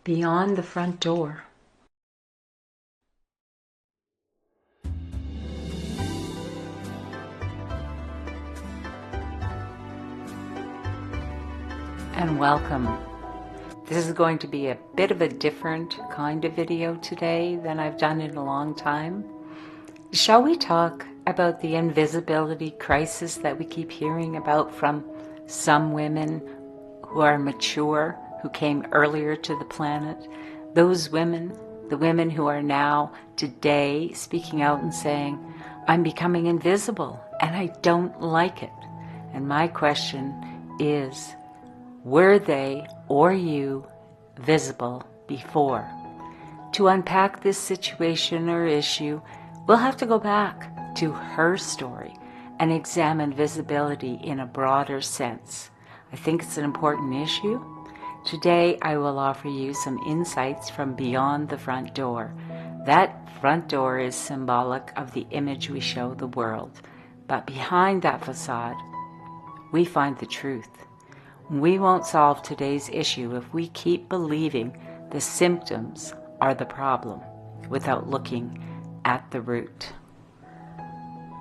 beyond the front door. And welcome. This is going to be a bit of a different kind of video today than I've done in a long time. Shall we talk about the invisibility crisis that we keep hearing about from some women who are mature, who came earlier to the planet? Those women, the women who are now, today, speaking out and saying, I'm becoming invisible and I don't like it. And my question is, were they or you visible before? To unpack this situation or issue, we'll have to go back to her story and examine visibility in a broader sense. I think it's an important issue. Today, I will offer you some insights from beyond the front door. That front door is symbolic of the image we show the world. But behind that facade, we find the truth. We won't solve today's issue if we keep believing the symptoms are the problem without looking at the root.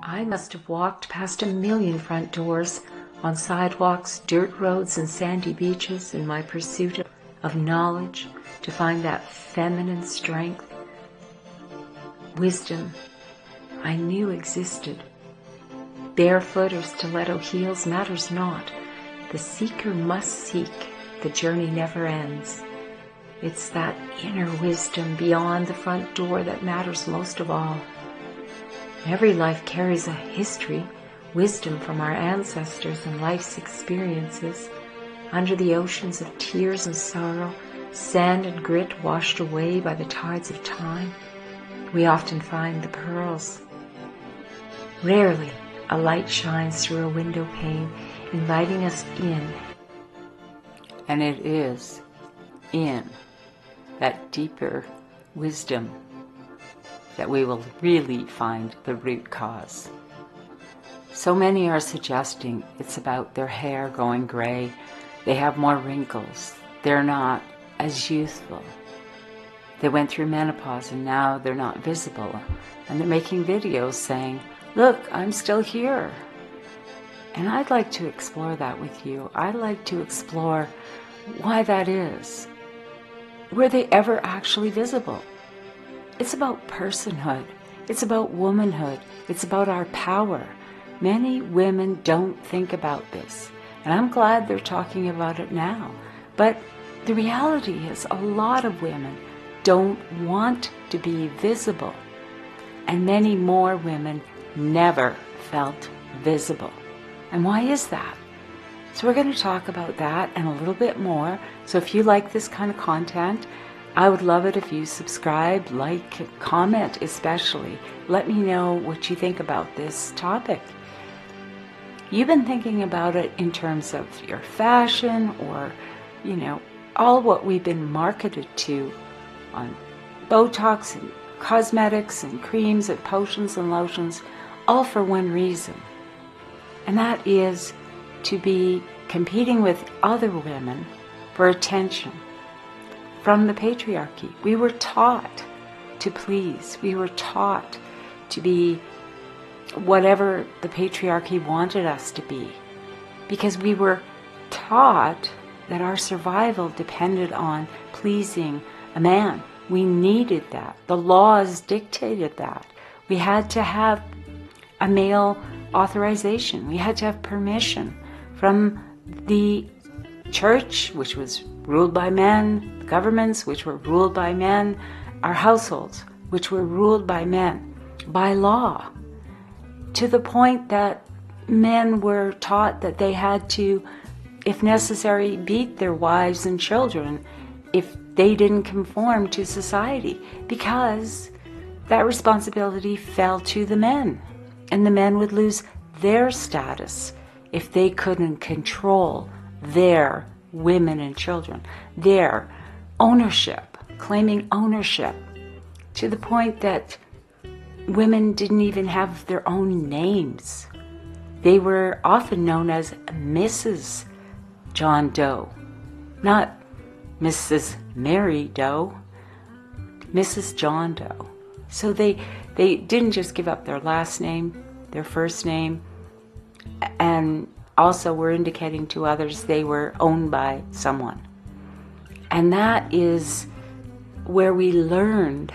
I must have walked past 1,000,000 front doors, on sidewalks, dirt roads, and sandy beaches in my pursuit of knowledge to find that feminine strength, wisdom I knew existed. Barefoot or stiletto heels matters not. The seeker must seek. The journey never ends. It's that inner wisdom beyond the front door that matters most of all. Every life carries a history, wisdom from our ancestors and life's experiences. Under the oceans of tears and sorrow, sand and grit washed away by the tides of time, we often find the pearls. Rarely a light shines through a window pane, inviting us in. And it is in that deeper wisdom that we will really find the root cause. So many are suggesting it's about their hair going gray, they have more wrinkles, they're not as youthful. They went through menopause and now they're not visible. And they're making videos saying, look, I'm still here. And I'd like to explore that with you. I'd like to explore why that is. Were they ever actually visible? It's about personhood. It's about womanhood. It's about our power. Many women don't think about this. And I'm glad they're talking about it now. But the reality is a lot of women don't want to be visible. And many more women never felt visible. And why is that? So we're going to talk about that and a little bit more. So if you like this kind of content, I would love it if you subscribe, like, comment especially. Let me know what you think about this topic. You've been thinking about it in terms of your fashion or, all what we've been marketed to on Botox and cosmetics and creams and potions and lotions, all for one reason. And that is to be competing with other women for attention from the patriarchy. We were taught to please. We were taught to be whatever the patriarchy wanted us to be, because we were taught that our survival depended on pleasing a man. We needed that. The laws dictated that. We had to have a male authorization. We had to have permission from the church, which was ruled by men, the governments, which were ruled by men, our households, which were ruled by men, by law, to the point that men were taught that they had to, if necessary, beat their wives and children if they didn't conform to society, because that responsibility fell to the men, and the men would lose their status if they couldn't control their women and children, their ownership, claiming ownership, to the point that women didn't even have their own names. They were often known as Mrs. John Doe, not Mrs. Mary Doe, Mrs. John Doe. So they didn't just give up their last name, their first name, and also were indicating to others they were owned by someone. And that is where we learned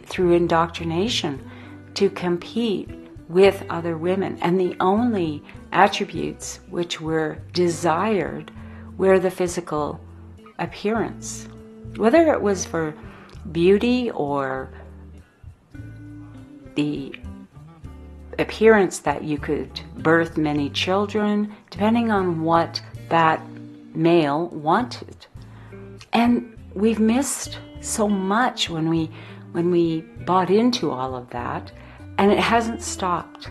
through indoctrination to compete with other women. And the only attributes which were desired were the physical appearance. Whether it was for beauty or the appearance that you could birth many children, depending on what that male wanted. And we've missed so much when we bought into all of that, and it hasn't stopped.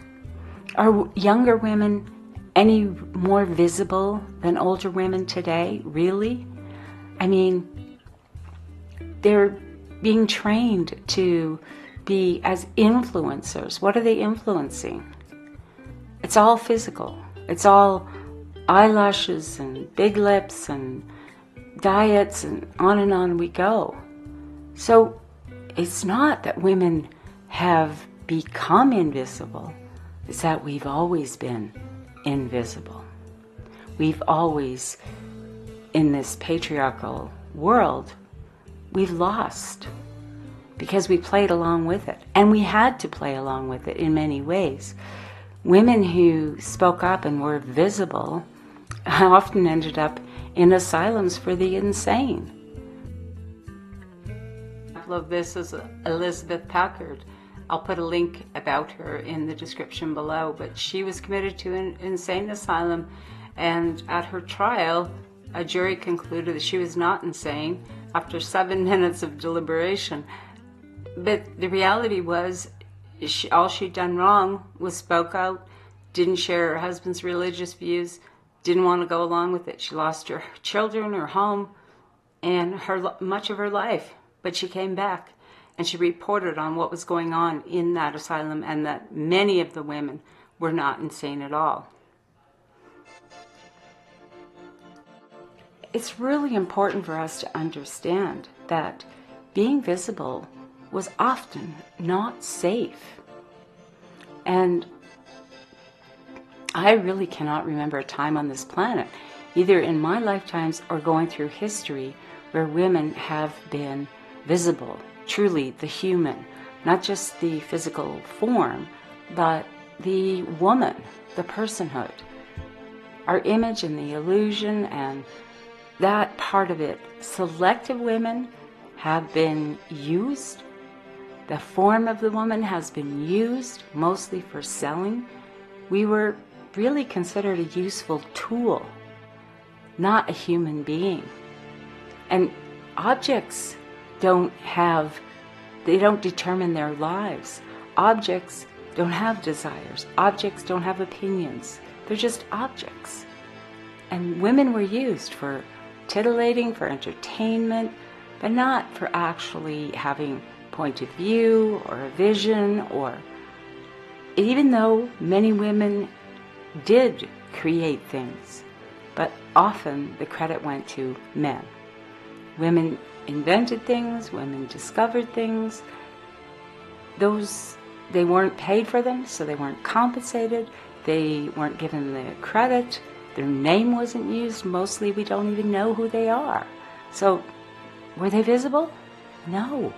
Are younger women any more visible than older women today? Really? I mean, they're being trained to be as influencers. What are they influencing? It's all physical. It's all eyelashes and big lips and diets, and on we go. So it's not that women have become invisible. It's that we've always been invisible. We've always, in this patriarchal world, we've lost because we played along with it. And we had to play along with it in many ways. Women who spoke up and were visible often ended up in asylums for the insane. Example of this is Elizabeth Packard. I'll put a link about her in the description below, but she was committed to an insane asylum, and at her trial, a jury concluded that she was not insane after 7 minutes of deliberation. But the reality was, all she'd done wrong was spoke out, didn't share her husband's religious views, didn't want to go along with it. She lost her children, her home, and much of her life. But she came back, and she reported on what was going on in that asylum, and that many of the women were not insane at all. It's really important for us to understand that being visible was often not safe. And I really cannot remember a time on this planet, either in my lifetimes or going through history, where women have been visible, truly the human, not just the physical form, but the woman, the personhood, our image and the illusion and that part of it. Selective women have been used. The form of the woman has been used mostly for selling. We were really considered a useful tool, not a human being. And objects don't determine their lives. Objects don't have desires. Objects don't have opinions. They're just objects. And women were used for titillating, for entertainment, but not for actually having point of view or a vision, or even though many women did create things, but often the credit went to men. Women invented things, women discovered things. They weren't paid for them, so they weren't compensated, they weren't given the credit, their name wasn't used. Mostly we don't even know who they are. So were they visible? No.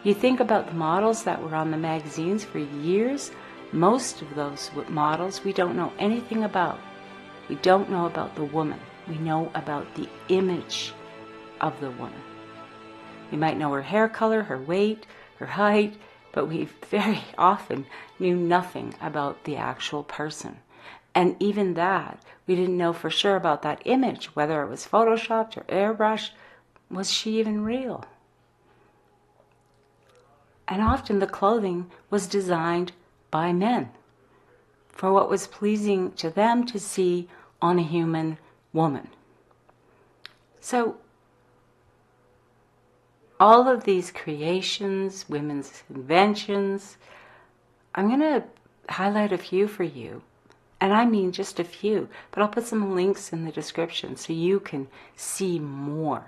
You think about the models that were on the magazines for years, most of those models we don't know anything about. We don't know about the woman. We know about the image of the woman. We might know her hair color, her weight, her height, but we very often knew nothing about the actual person. And even that, we didn't know for sure about that image, whether it was photoshopped or airbrushed. Was she even real? And often the clothing was designed by men for what was pleasing to them to see on a human woman. So all of these creations, women's inventions, I'm going to highlight a few for you And I mean just a few, but I'll put some links in the description so you can see more.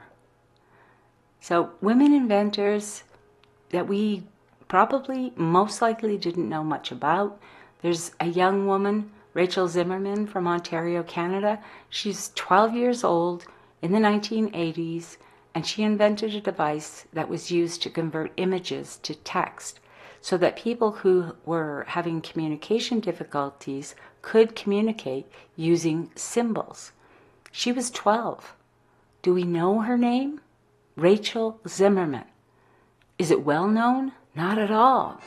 So women inventors that we probably most likely didn't know much about. There's a young woman, Rachel Zimmerman from Ontario, Canada. She's 12 years old in the 1980s, and she invented a device that was used to convert images to text so that people who were having communication difficulties could communicate using symbols. She was 12. Do we know her name? Rachel Zimmerman. Is it well known? Not at all.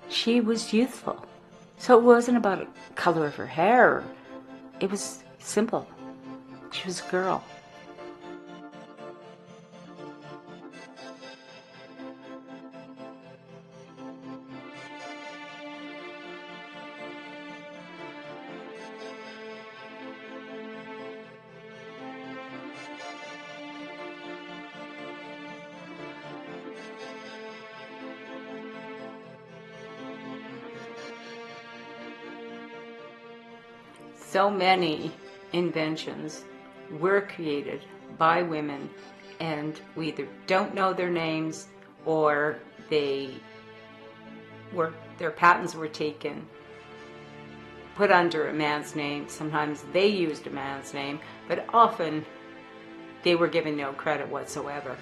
She was youthful. So it wasn't about the color of her hair. It was simple. She was a girl. So many inventions were created by women, and we either don't know their names or their patents were taken, put under a man's name. Sometimes they used a man's name, but often they were given no credit whatsoever.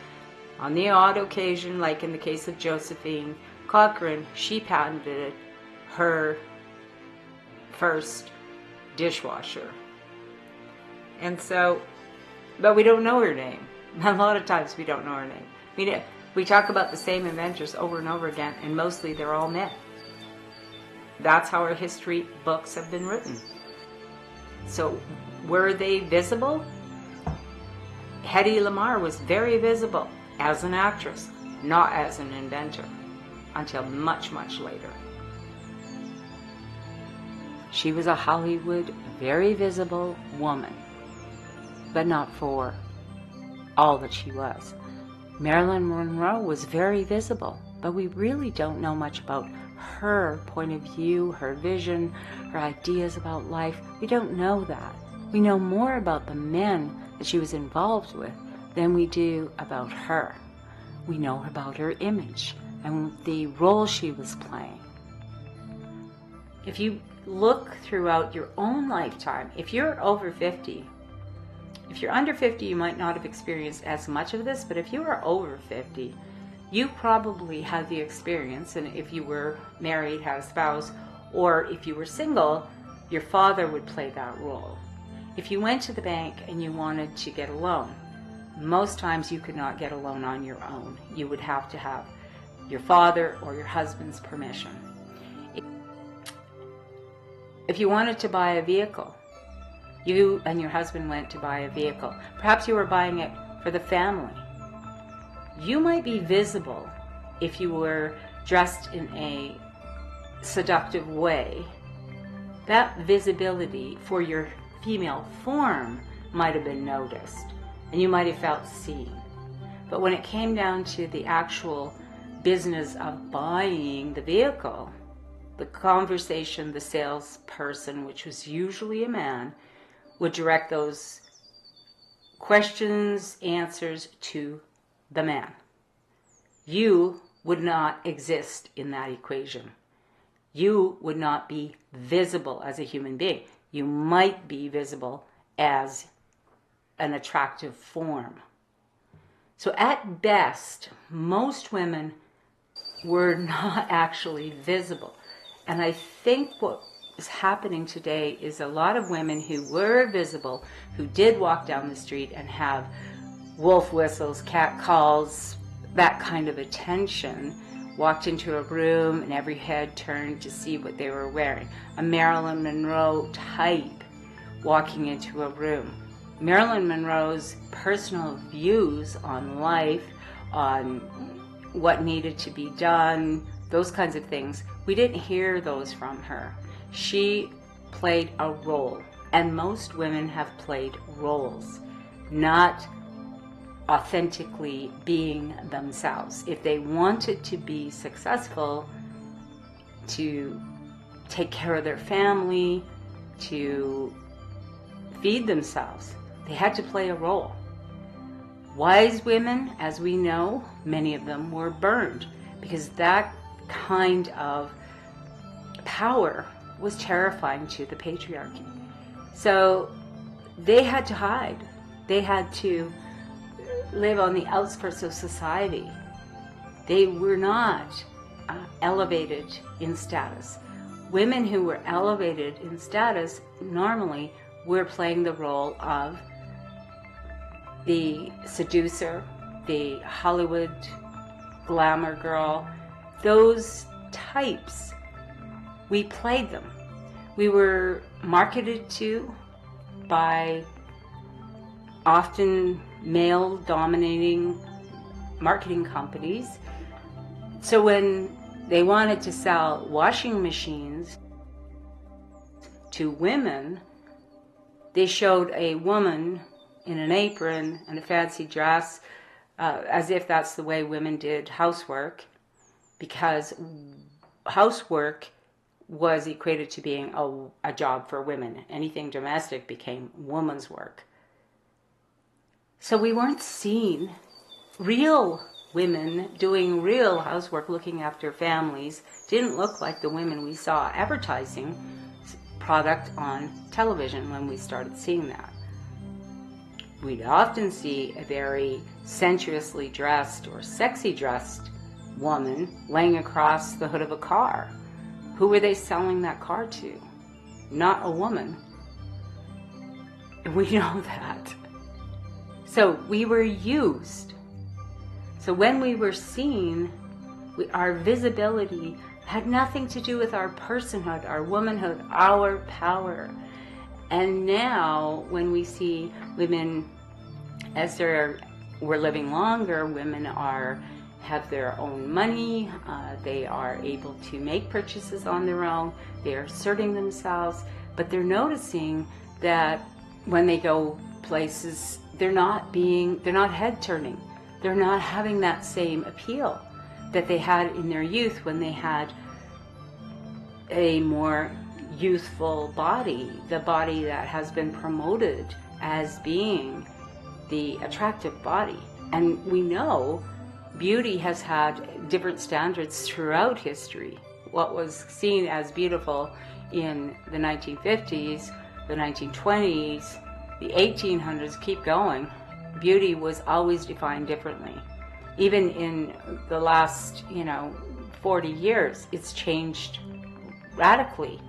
On the odd occasion, like in the case of Josephine Cochrane, she patented her first dishwasher. And so, but we don't know her name. A lot of times we don't know her name. We talk about the same inventors over and over again, and mostly they're all men. That's how our history books have been written. So, were they visible? Hedy Lamarr was very visible as an actress, not as an inventor, until much, much later. She was a Hollywood, very visible woman, but not for all that she was. Marilyn Monroe was very visible, but we really don't know much about her point of view, her vision, her ideas about life. We don't know that. We know more about the men that she was involved with than we do about her. We know about her image and the role she was playing. If you look throughout your own lifetime, if you're over 50, if you're under 50, you might not have experienced as much of this, but if you are over 50, you probably had the experience, and if you were married, had a spouse, or if you were single, your father would play that role. If you went to the bank and you wanted to get a loan, most times you could not get a loan on your own. You would have to have your father or your husband's permission. If you wanted to buy a vehicle, you and your husband went to buy a vehicle. Perhaps you were buying it for the family. You might be visible if you were dressed in a seductive way. That visibility for your female form might have been noticed, and you might have felt seen. But when it came down to the actual business of buying the vehicle, the conversation, the salesperson, which was usually a man, would direct those questions, answers to the man. You would not exist in that equation. You would not be visible as a human being. You might be visible as an attractive form. So at best, most women were not actually visible. And I think what is happening today is a lot of women who were visible, who did walk down the street and have wolf whistles, cat calls, that kind of attention, walked into a room and every head turned to see what they were wearing. A Marilyn Monroe type walking into a room. Marilyn Monroe's personal views on life, on what needed to be done, those kinds of things, we didn't hear those from her. She played a role, and most women have played roles, not authentically being themselves. If they wanted to be successful, to take care of their family, to feed themselves. They had to play a role. Wise women, as we know, many of them were burned because that kind of power was terrifying to the patriarchy. So they had to hide. They had to live on the outskirts of society. They were not elevated in status. Women who were elevated in status normally were playing the role of the seducer, the Hollywood glamour girl. Those types, we played them. We were marketed to by often male-dominating marketing companies. So when they wanted to sell washing machines to women, they showed a woman in an apron and a fancy dress, as if that's the way women did housework, because housework was equated to being a job for women. Anything domestic became woman's work. So we weren't seeing real women doing real housework, looking after families. Didn't look like the women we saw advertising product on television when we started seeing that. We'd often see a very sensuously dressed or sexy dressed woman laying across the hood of a car. Who were they selling that car to? Not a woman. We know that. So we were used. So when we were seen, our visibility had nothing to do with our personhood, our womanhood, our power. And now when we see women, as we're living longer, women have their own money, they are able to make purchases on their own, they are asserting themselves, but they're noticing that when they go places, they're not head turning. They're not having that same appeal that they had in their youth when they had a more youthful body, the body that has been promoted as being the attractive body. And we know beauty has had different standards throughout history. What was seen as beautiful in the 1950s, the 1920s, the 1800s, keep going. Beauty was always defined differently. Even in the last, 40 years, it's changed radically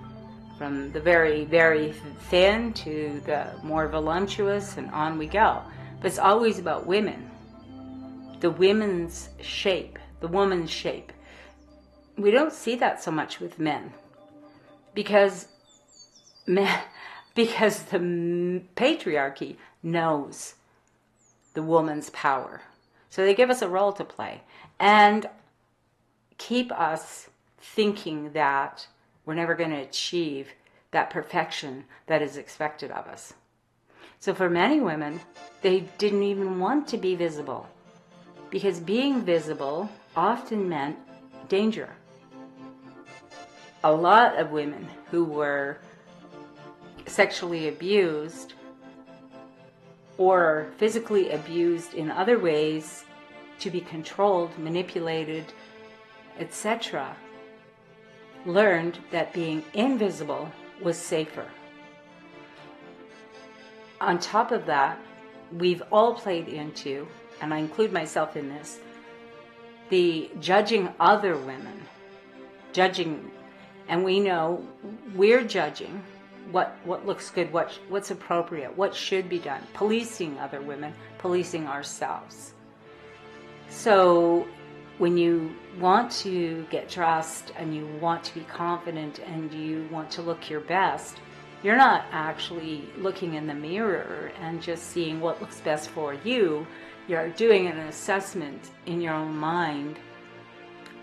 from the very, very thin to the more voluptuous, and on we go. But it's always about women. The women's shape, the woman's shape. We don't see that so much with men because the patriarchy knows the woman's power. So they give us a role to play and keep us thinking that we're never going to achieve that perfection that is expected of us. So for many women, they didn't even want to be visible because being visible often meant danger. A lot of women who were sexually abused or physically abused in other ways to be controlled, manipulated, etc., learned that being invisible was safer. On top of that, we've all played into, and I include myself in this, the judging other women. Judging, and we know we're judging what looks good, what's appropriate, what should be done, policing other women, policing ourselves. So when you want to get dressed and you want to be confident and you want to look your best, you're not actually looking in the mirror and just seeing what looks best for you. You're doing an assessment in your own mind.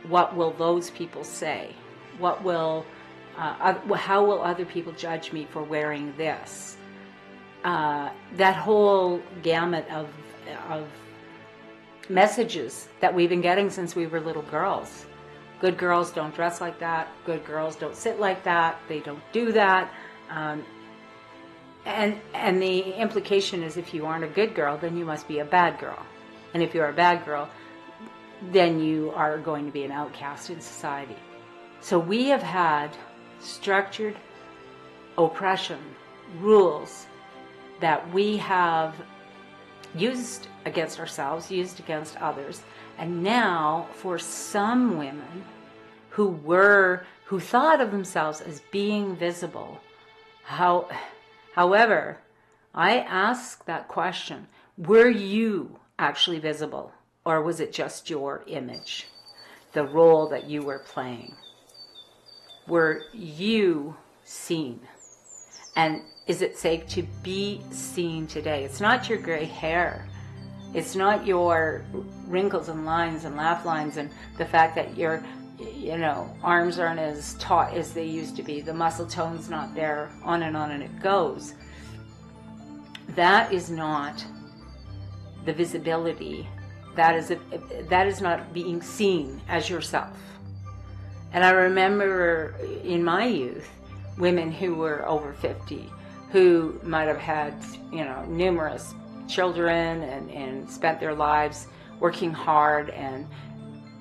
What will those people say? How will other people judge me for wearing this? That whole gamut of messages that we've been getting since we were little girls. Good girls don't dress like that. Good girls don't sit like that. They don't do that. And the implication is if you aren't a good girl, then you must be a bad girl. And if you're a bad girl, then you are going to be an outcast in society. So we have had structured oppression, rules that we have used against ourselves, used against others. And now for some women who thought of themselves as being visible, however, I ask that question, were you actually visible? Or was it just your image, the role that you were playing? Were you seen? And is it safe to be seen today? It's not your gray hair. It's not your wrinkles and lines and laugh lines and the fact that your, arms aren't as taut as they used to be. The muscle tone's not there, on and it goes. That is not the visibility. That is not being seen as yourself. And I remember in my youth, women who were over 50, who might have had, numerous children and spent their lives working hard, and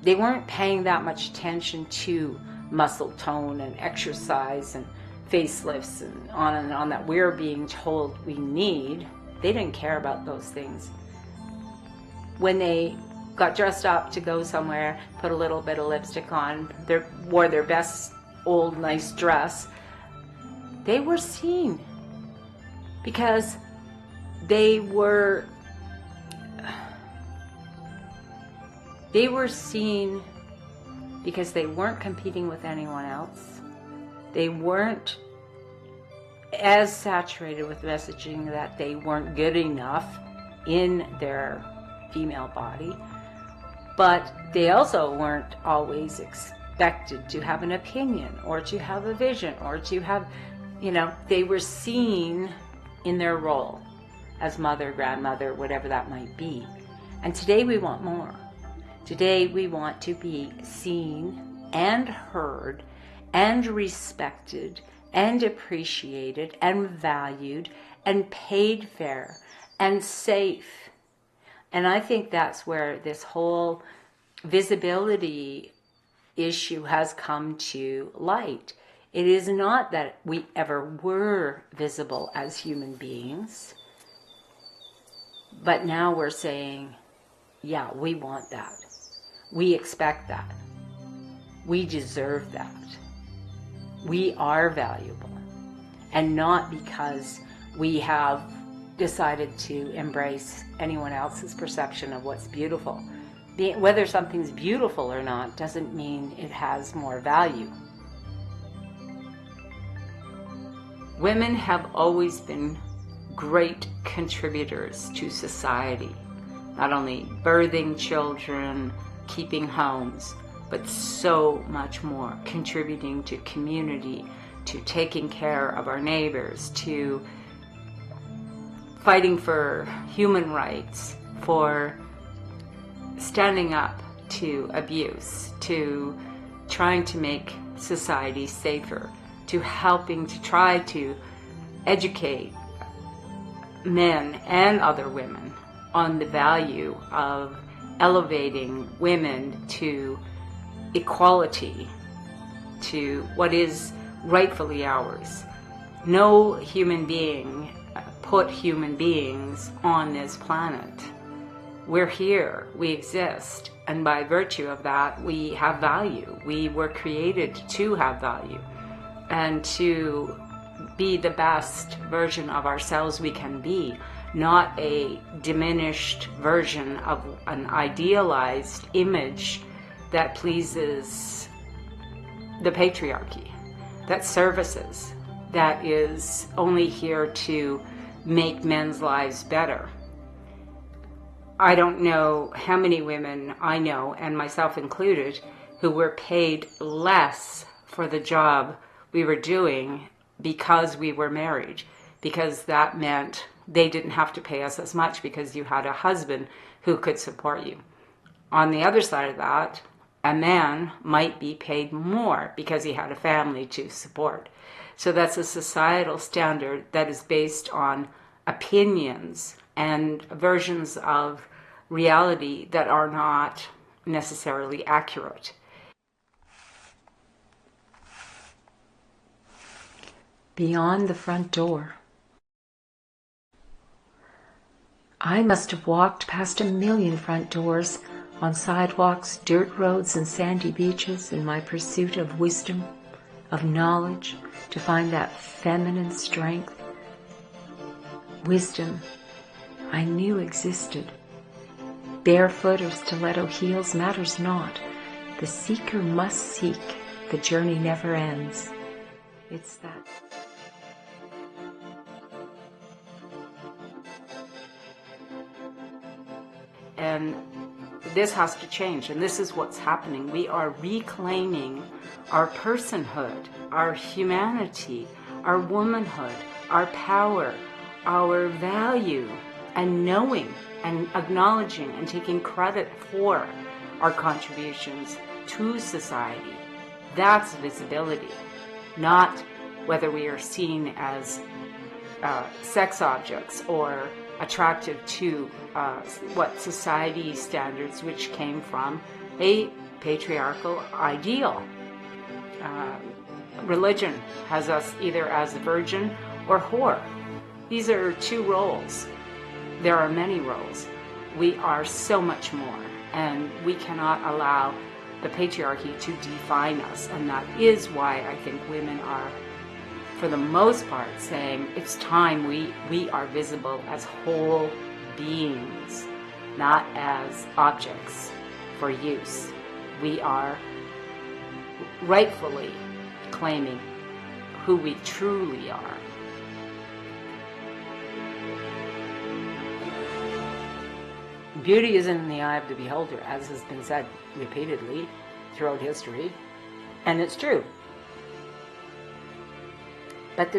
they weren't paying that much attention to muscle tone and exercise and facelifts and on that we're being told we need. They didn't care about those things. When they got dressed up to go somewhere, put a little bit of lipstick on, wore their best old nice dress, they were seen because they were seen because they weren't competing with anyone else. They weren't as saturated with messaging that they weren't good enough in their female body, but they also weren't always expected to have an opinion or to have a vision or to have, they were seen in their role as mother, grandmother, whatever that might be. And today we want more. Today we want to be seen and heard and respected and appreciated and valued and paid fair and safe. And I think that's where this whole visibility issue has come to light. It is not that we ever were visible as human beings, but now we're saying, yeah, we want that. We expect that. We deserve that. We are valuable. And not because we have decided to embrace anyone else's perception of what's beautiful. Whether something's beautiful or not doesn't mean it has more value. Women have always been great contributors to society, not only birthing children, keeping homes, but so much more, contributing to community, to taking care of our neighbors, to fighting for human rights, for standing up to abuse, to trying to make society safer, to helping to try to educate men and other women on the value of elevating women to equality, to what is rightfully ours. No human being put human beings on this planet. We're here, we exist, and by virtue of that, we have value. We were created to have value and to be the best version of ourselves we can be, not a diminished version of an idealized image that pleases the patriarchy, that services, that is only here to make men's lives better. I don't know how many women I know, and myself included, who were paid less for the job we were doing because we were married, because that meant they didn't have to pay us as much because you had a husband who could support you. On the other side of that, a man might be paid more because he had a family to support. So that's a societal standard that is based on opinions and versions of reality that are not necessarily accurate. Beyond the front door. I must have walked past 1,000,000 front doors, on sidewalks, dirt roads, and sandy beaches in my pursuit of wisdom, of knowledge, to find that feminine strength. Wisdom I knew existed. Barefoot or stiletto heels matters not. The seeker must seek. The journey never ends. It's that. And this has to change, and this is what's happening. We are reclaiming our personhood, our humanity, our womanhood, our power, our value, and knowing and acknowledging and taking credit for our contributions to society. That's visibility, not whether we are seen as sex objects or attractive to what society standards, which came from a patriarchal ideal. Religion has us either as a virgin or whore. These are two roles. There are many roles. We are so much more, and we cannot allow the patriarchy to define us. And that is why I think women are, for the most part, saying it's time we are visible as whole beings, not as objects for use. We are rightfully claiming who we truly are. Beauty is in the eye of the beholder, as has been said repeatedly throughout history, and it's true. But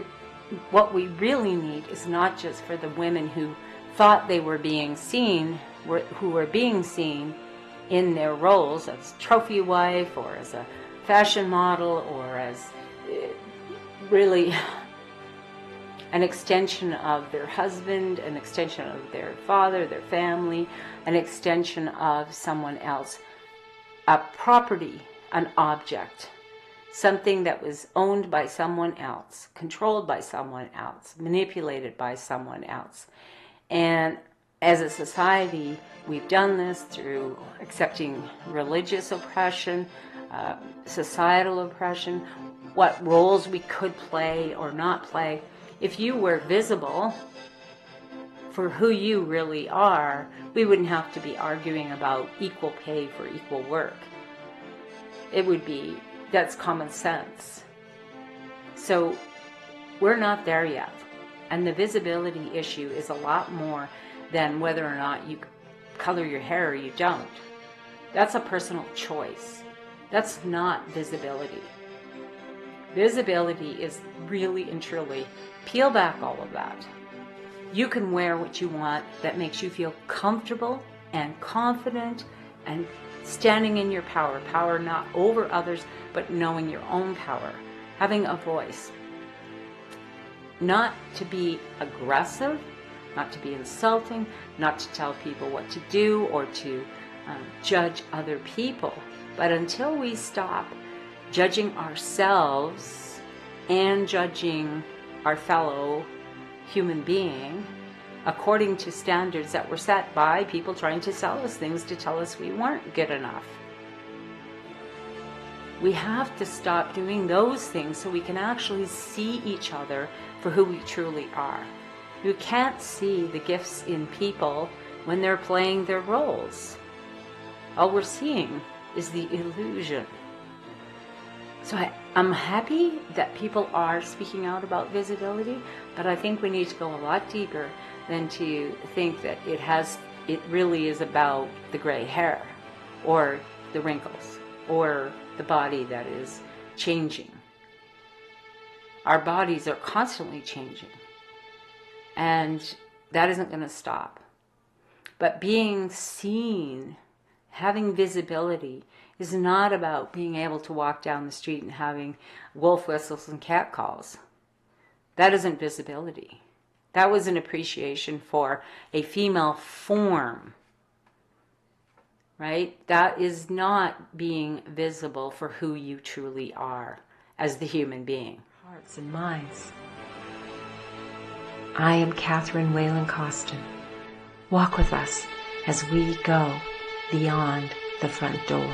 what we really need is not just for the women who thought they were being seen, who were being seen in their roles as trophy wife or as a fashion model or as really an extension of their husband, an extension of their father, their family, an extension of someone else, a property, an object, something that was owned by someone else, controlled by someone else, manipulated by someone else. And as a society, we've done this through accepting religious oppression, societal oppression, what roles we could play or not play. If you were visible for who you really are, we wouldn't have to be arguing about equal pay for equal work. It would be, that's common sense. So we're not there yet. And the visibility issue is a lot more than whether or not you color your hair or you don't. That's a personal choice. That's not visibility. Visibility is really and truly peel back all of that. You can wear what you want that makes you feel comfortable and confident and standing in your power. Power not over others, but knowing your own power. Having a voice. Not to be aggressive, not to be insulting, not to tell people what to do or to judge other people. But until we stop judging ourselves and judging our fellow human being according to standards that were set by people trying to sell us things to tell us we weren't good enough. We have to stop doing those things so we can actually see each other for who we truly are. You can't see the gifts in people when they're playing their roles. All we're seeing is the illusion. So I'm happy that people are speaking out about visibility, but I think we need to go a lot deeper than to think that it really is about the gray hair or the wrinkles or the body that is changing. Our bodies are constantly changing, and that isn't going to stop. But being seen, having visibility, is not about being able to walk down the street and having wolf whistles and cat calls. That isn't visibility. That was an appreciation for a female form, right? That is not being visible for who you truly are as the human being. Hearts and minds. I am Catherine Whelan Costen. Walk with us as we go beyond the front door.